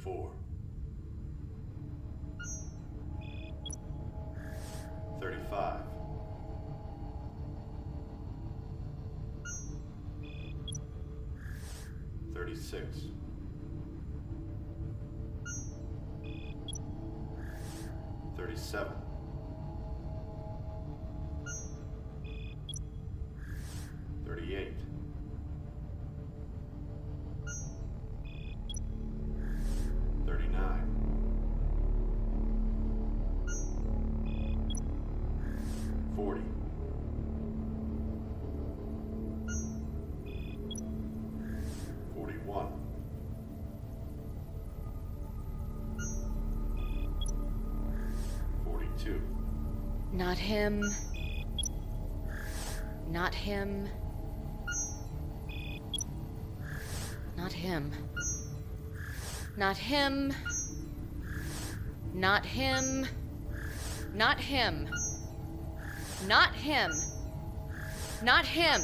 34. 35. 36. 37. 38. 39. 40. 41. 42. Not him. Not him. Not him. Not him. Not him. Not him. Not him. Not him.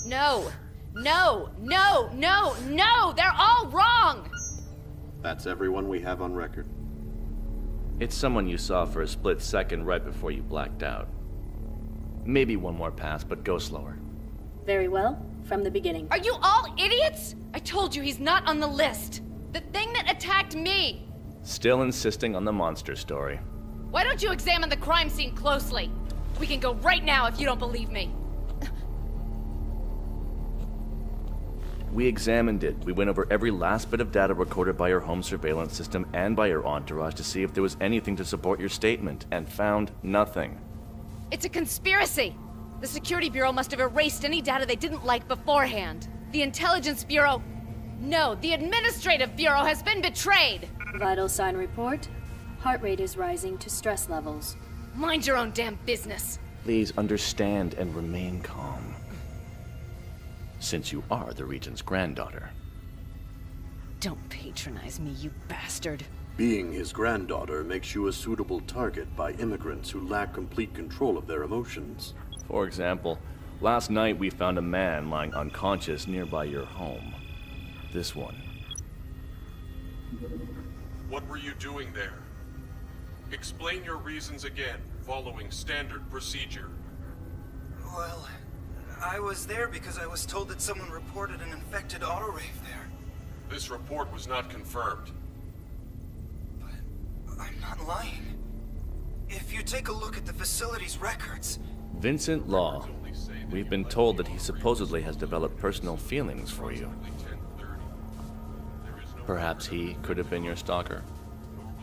No. No. No. No. No! They're all wrong! That's everyone we have on record. It's someone you saw for a split second right before you blacked out. Maybe one more pass, but go slower. Very well, from the beginning. Are you all idiots? I told you he's not on the list. The thing that attacked me. Still insisting on the monster story. Why don't you examine the crime scene closely? We can go right now if you don't believe me. We examined it. We went over every last bit of data recorded by your home surveillance system and by your entourage to see if there was anything to support your statement, and found nothing. It's a conspiracy. The Security Bureau must have erased any data they didn't like beforehand. The Intelligence Bureau... No, the Administrative Bureau has been betrayed! Vital sign report. Heart rate is rising to stress levels. Mind your own damn business. Please understand and remain calm. Since you are the Regent's granddaughter. Don't patronize me, you bastard. Being his granddaughter makes you a suitable target by immigrants who lack complete control of their emotions. For example, last night we found a man lying unconscious nearby your home. This one. What were you doing there? Explain your reasons again, following standard procedure. Well, I was there because I was told that someone reported an infected autorave there. This report was not confirmed. But I'm not lying. If you take a look at the facility's records... Vincent Law. We've been told that he supposedly has developed personal feelings for you. Perhaps he could have been your stalker.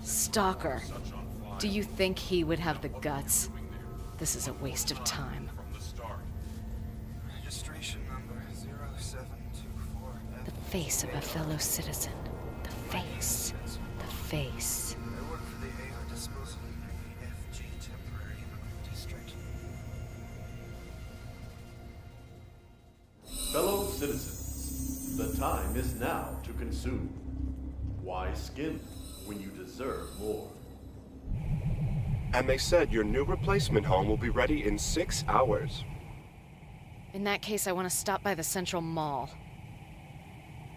Stalker? Do you think he would have the guts? This is a waste of time. Registration number 0724... The face of a fellow citizen. The face. The face. I work for the AR Disposal AFG Temporary Immigrant District. Fellow citizens, the time is now to consume. Why skim when you deserve more? And they said your new replacement home will be ready in 6 hours. In that case, I want to stop by the Central Mall.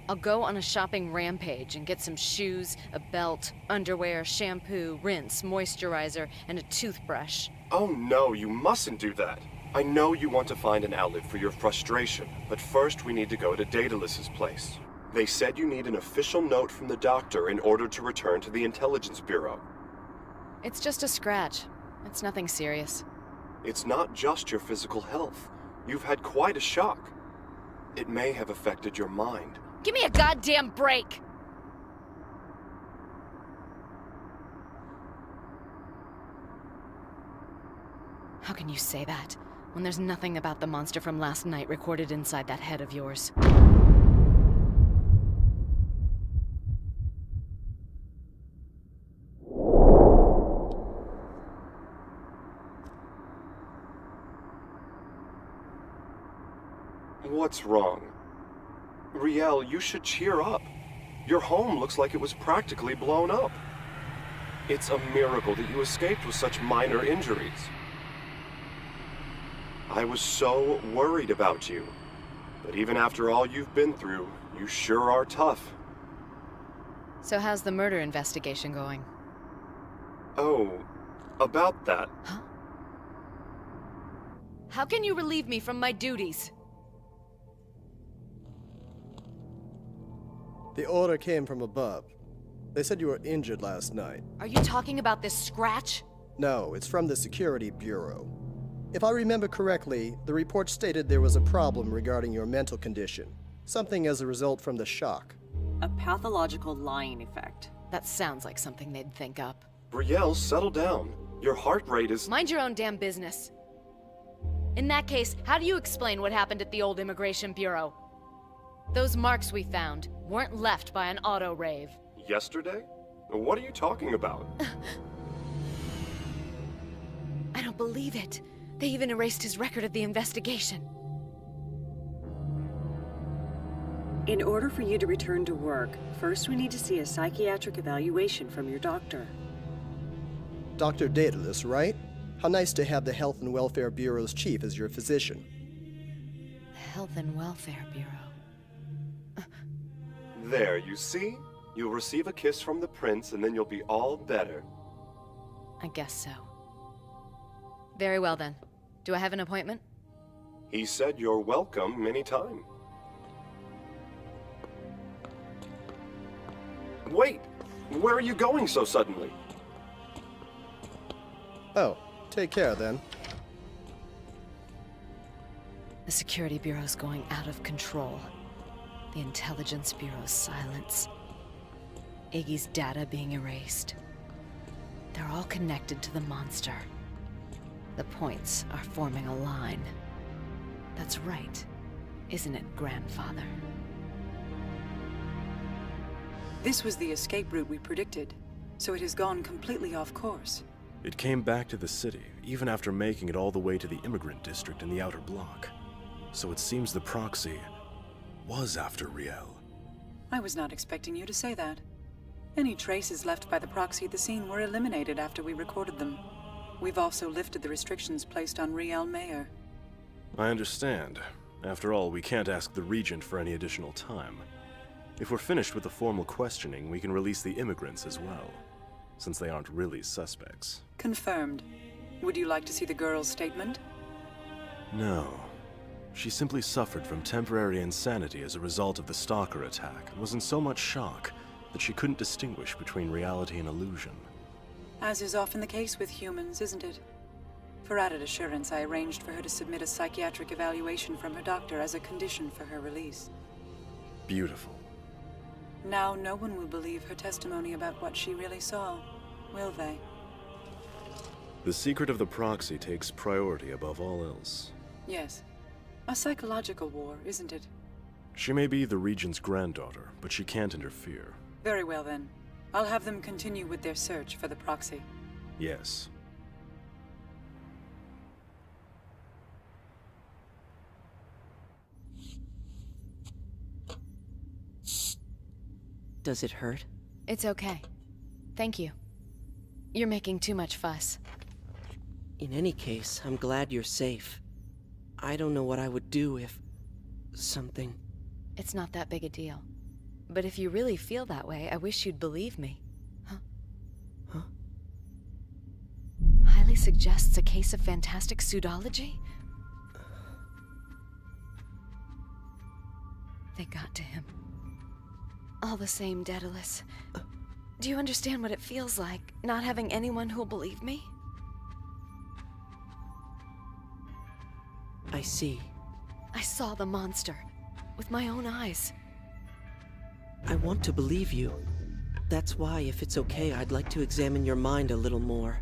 I'll go on a shopping rampage and get some shoes, a belt, underwear, shampoo, rinse, moisturizer, and a toothbrush. Oh no, you mustn't do that. I know you want to find an outlet for your frustration, but first we need to go to Daedalus's place. They said you need an official note from the doctor in order to return to the Intelligence Bureau. It's just a scratch. It's nothing serious. It's not just your physical health. You've had quite a shock. It may have affected your mind. Give me a goddamn break! How can you say that, when there's nothing about the monster from last night recorded inside that head of yours? What's wrong? Riel, you should cheer up. Your home looks like it was practically blown up. It's a miracle that you escaped with such minor injuries. I was so worried about you. But even after all you've been through, you sure are tough. So how's the murder investigation going? Oh, about that. Huh? How can you relieve me from my duties? The order came from above. They said you were injured last night. Are you talking about this scratch? No, it's from the Security Bureau. If I remember correctly, the report stated there was a problem regarding your mental condition. Something as a result from the shock. A pathological lying effect. That sounds like something they'd think up. Brielle, settle down. Your heart rate is... Mind your own damn business. In that case, how do you explain what happened at the old Immigration Bureau? Those marks we found weren't left by an auto rave. Yesterday? What are you talking about? I don't believe it. They even erased his record of the investigation. In order for you to return to work, first we need to see a psychiatric evaluation from your doctor. Dr. Daedalus, right? How nice to have the Health and Welfare Bureau's chief as your physician. The Health and Welfare Bureau. There, you see? You'll receive a kiss from the prince and then you'll be all better. I guess so. Very well then. Do I have an appointment? He said you're welcome anytime. Wait! Where are you going so suddenly? Oh, take care then. The Security Bureau's going out of control. The Intelligence Bureau's silence. Iggy's data being erased. They're all connected to the monster. The points are forming a line. That's right, isn't it, Grandfather? This was the escape route we predicted, so it has gone completely off course. It came back to the city, even after making it all the way to the immigrant district in the outer block. So it seems the proxy was after Riel. I was not expecting you to say that. Any traces left by the proxy at the scene were eliminated after we recorded them. We've also lifted the restrictions placed on Riel Mayer. I understand. After all, we can't ask the Regent for any additional time. If we're finished with the formal questioning, we can release the immigrants as well, since they aren't really suspects. Confirmed. Would you like to see the girl's statement? No. She simply suffered from temporary insanity as a result of the stalker attack, and was in so much shock that she couldn't distinguish between reality and illusion. As is often the case with humans, isn't it? For added assurance, I arranged for her to submit a psychiatric evaluation from her doctor as a condition for her release. Beautiful. Now no one will believe her testimony about what she really saw, will they? The secret of the proxy takes priority above all else. Yes. A psychological war, isn't it? She may be the Regent's granddaughter, but she can't interfere. Very well then. I'll have them continue with their search for the proxy. Yes. Does it hurt? It's okay. Thank you. You're making too much fuss. In any case, I'm glad you're safe. I don't know what I would do if... something... It's not that big a deal. But if you really feel that way, I wish you'd believe me. Huh? Highly suggests a case of fantastic pseudology? They got to him. All the same, Daedalus. Do you understand what it feels like, not having anyone who'll believe me? I see. I saw the monster, with my own eyes. I want to believe you. That's why, if it's okay, I'd like to examine your mind a little more.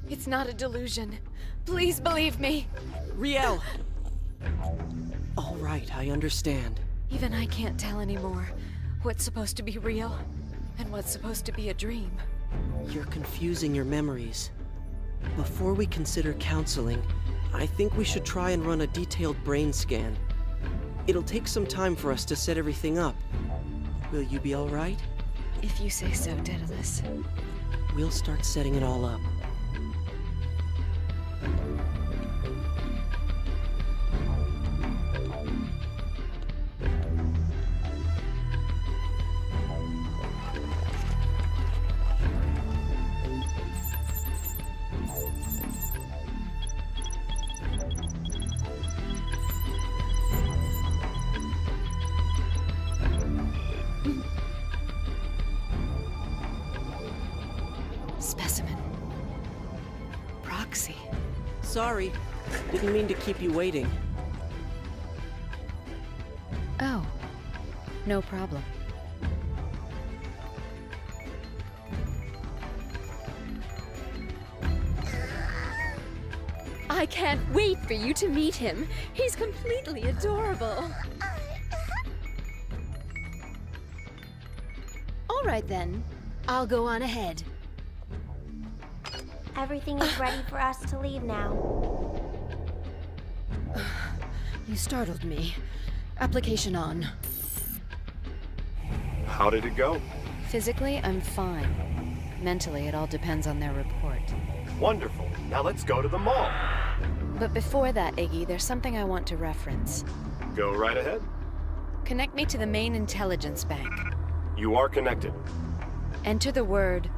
It's not a delusion. Please believe me. Riel! All right, I understand. Even I can't tell anymore what's supposed to be real and what's supposed to be a dream. You're confusing your memories. Before we consider counseling, I think we should try and run a detailed brain scan. It'll take some time for us to set everything up. Will you be all right? If you say so, Daedalus. We'll start setting it all up. Sorry. Didn't mean to keep you waiting. Oh, no problem. I can't wait for you to meet him. He's completely adorable. All right then. I'll go on ahead. Everything is ready for us to leave now. You startled me. Application on. How did it go? Physically, I'm fine. Mentally, it all depends on their report. Wonderful. Now let's go to the mall. But before that, Iggy, there's something I want to reference. Go right ahead. Connect me to the main intelligence bank. You are connected. Enter the word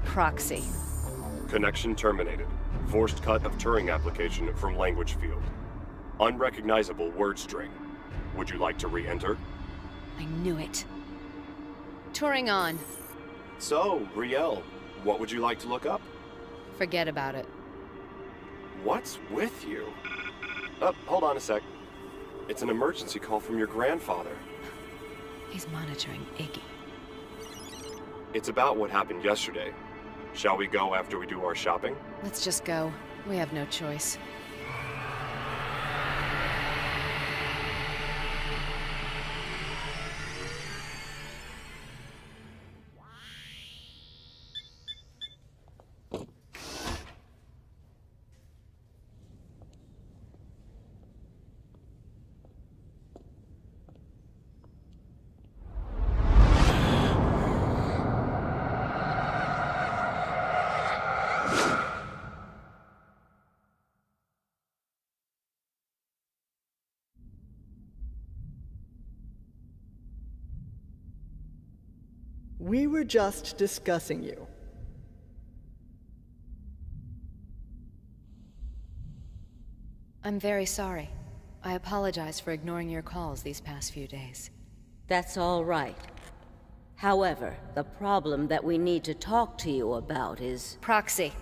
proxy. Connection terminated. Forced cut of Turing application from language field. Unrecognizable word string. Would you like to re-enter? I knew it. Touring on. So, Riel, what would you like to look up? Forget about it. What's with you? Oh, hold on a sec. It's an emergency call from your grandfather. He's monitoring Iggy. It's about what happened yesterday. Shall we go after we do our shopping? Let's just go. We have no choice. We were just discussing you. I'm very sorry. I apologize for ignoring your calls these past few days. That's all right. However, the problem that we need to talk to you about is... Proxy.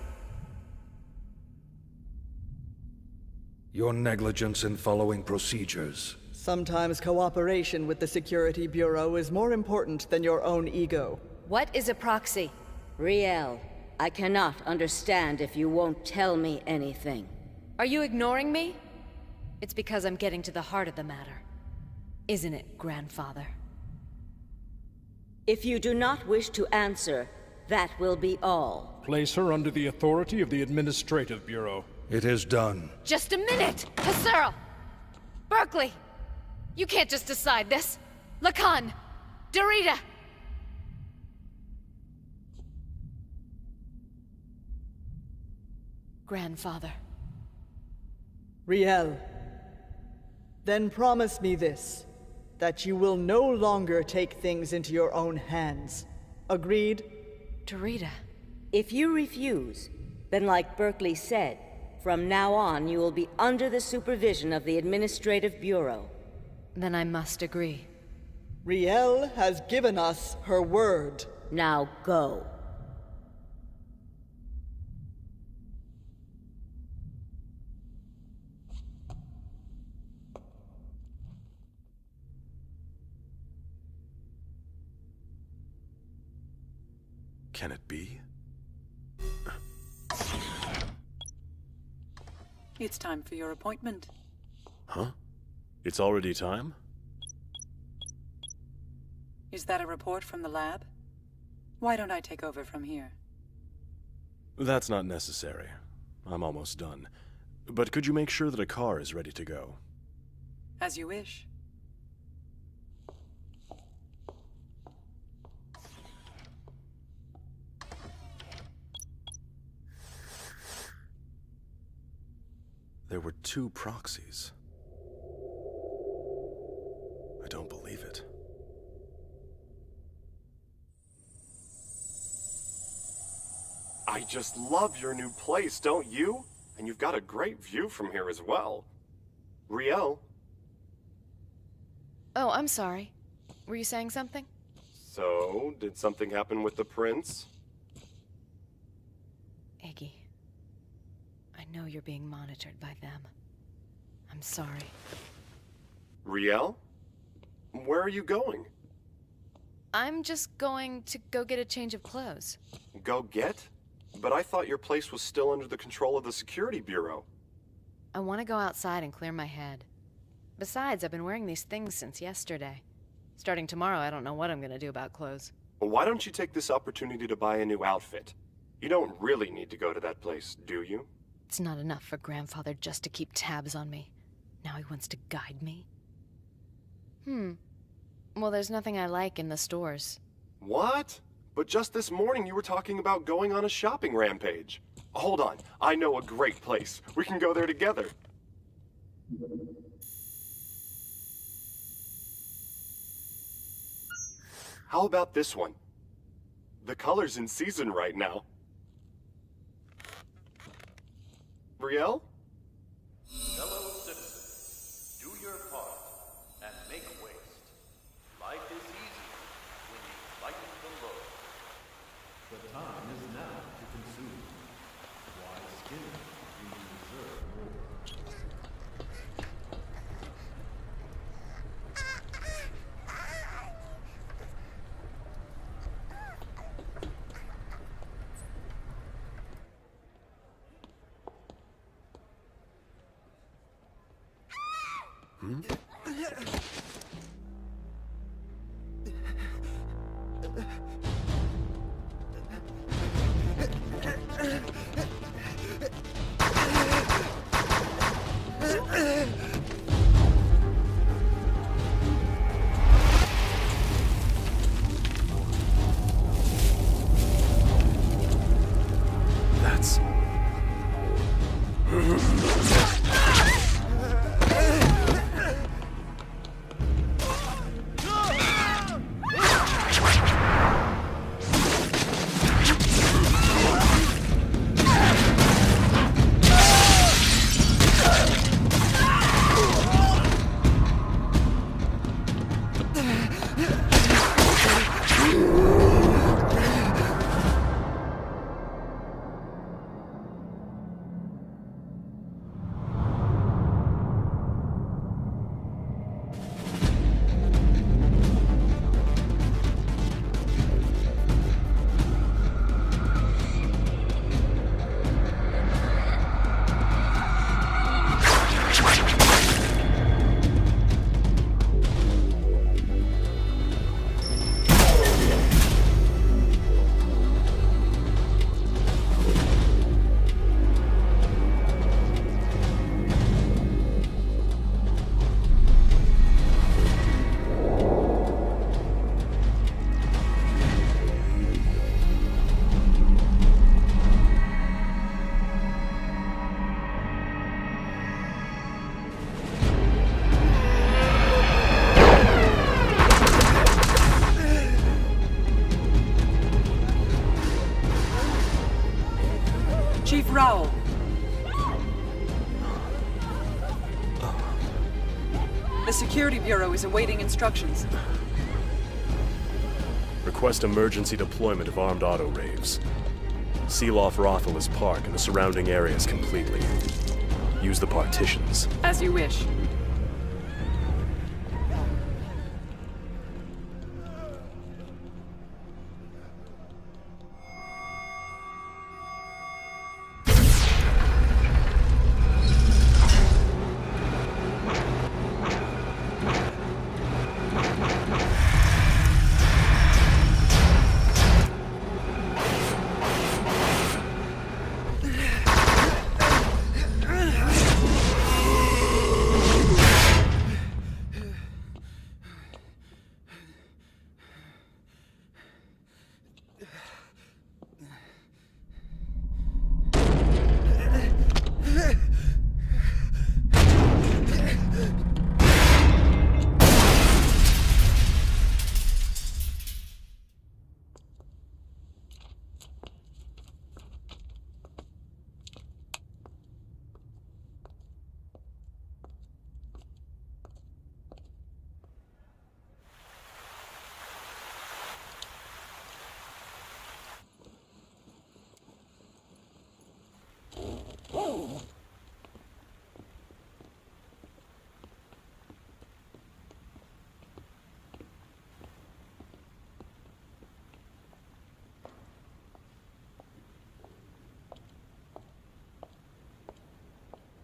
Your negligence in following procedures. Sometimes cooperation with the Security Bureau is more important than your own ego. What is a proxy? Riel, I cannot understand if you won't tell me anything. Are you ignoring me? It's because I'm getting to the heart of the matter. Isn't it, grandfather? If you do not wish to answer, that will be all. Place her under the authority of the Administrative Bureau. It is done. Just a minute! Hassurl! Berkeley! You can't just decide this! Lacan! Dorita! Grandfather. Riel, then promise me this, that you will no longer take things into your own hands. Agreed? Dorita. If you refuse, then like Berkeley said, from now on you will be under the supervision of the Administrative Bureau. Then I must agree. Riel has given us her word. Now go. Can it be? It's time for your appointment. Huh? It's already time? Is that a report from the lab? Why don't I take over from here? That's not necessary. I'm almost done. But could you make sure that a car is ready to go? As you wish. There were 2 proxies. I don't believe it. I just love your new place, don't you? And you've got a great view from here as well. Riel? Oh, I'm sorry. Were you saying something? So, did something happen with the prince? Iggy. I know you're being monitored by them. I'm sorry. Riel? Where are you going? I'm just going to go get a change of clothes. Go get? But I thought your place was still under the control of the Security Bureau. I want to go outside and clear my head. Besides, I've been wearing these things since yesterday. Starting tomorrow, I don't know what I'm gonna do about clothes. Well, why don't you take this opportunity to buy a new outfit? You don't really need to go to that place, do you? It's not enough for Grandfather just to keep tabs on me. Now he wants to guide me? Well, there's nothing I like in the stores. What? But just this morning you were talking about going on a shopping rampage. Hold on, I know a great place. We can go there together. How about this one? The color's in season right now. Riel? Fellow citizens, do your part and make waste. Life is easy when you lighten the load. The time is now to consume. Why skin when you deserve more? That's... Chief Raoul. The Security Bureau is awaiting instructions. Request emergency deployment of armed auto raves. Seal off Rothalis Park and the surrounding areas completely. Use the partitions. As you wish.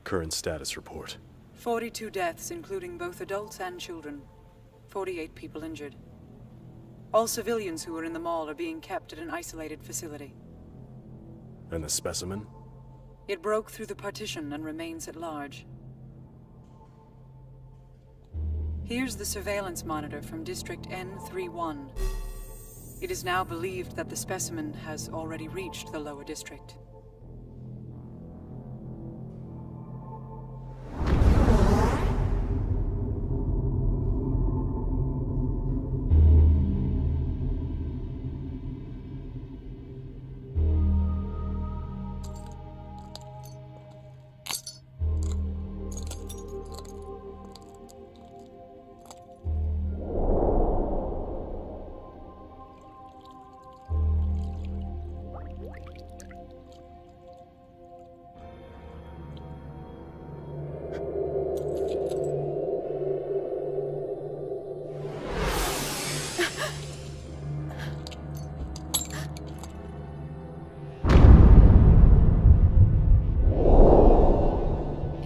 Current status report. 42 deaths, including both adults and children. 48 people injured. All civilians who were in the mall are being kept at an isolated facility. And the specimen? It broke through the partition and remains at large. Here's the surveillance monitor from District N31. It is now believed that the specimen has already reached the lower district.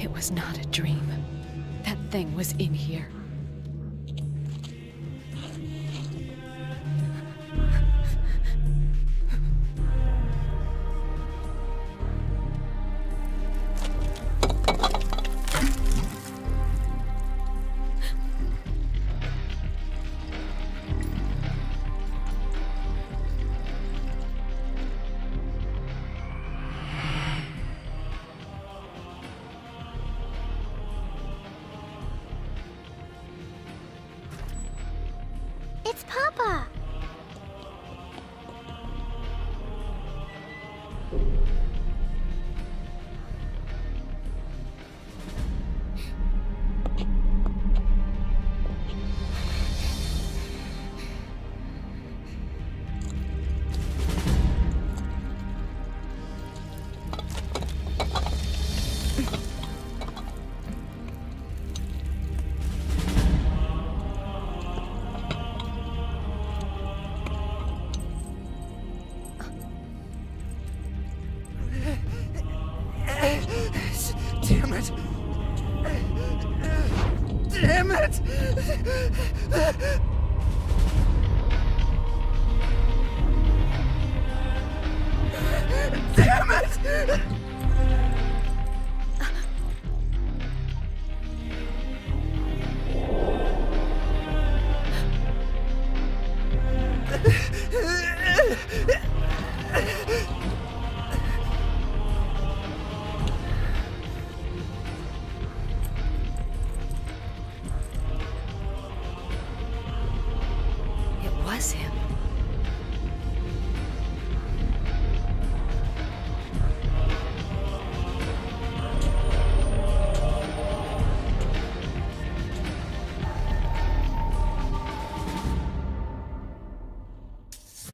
It was not a dream. That thing was in here. It's Papa! Damn it! Damn it! Damn it!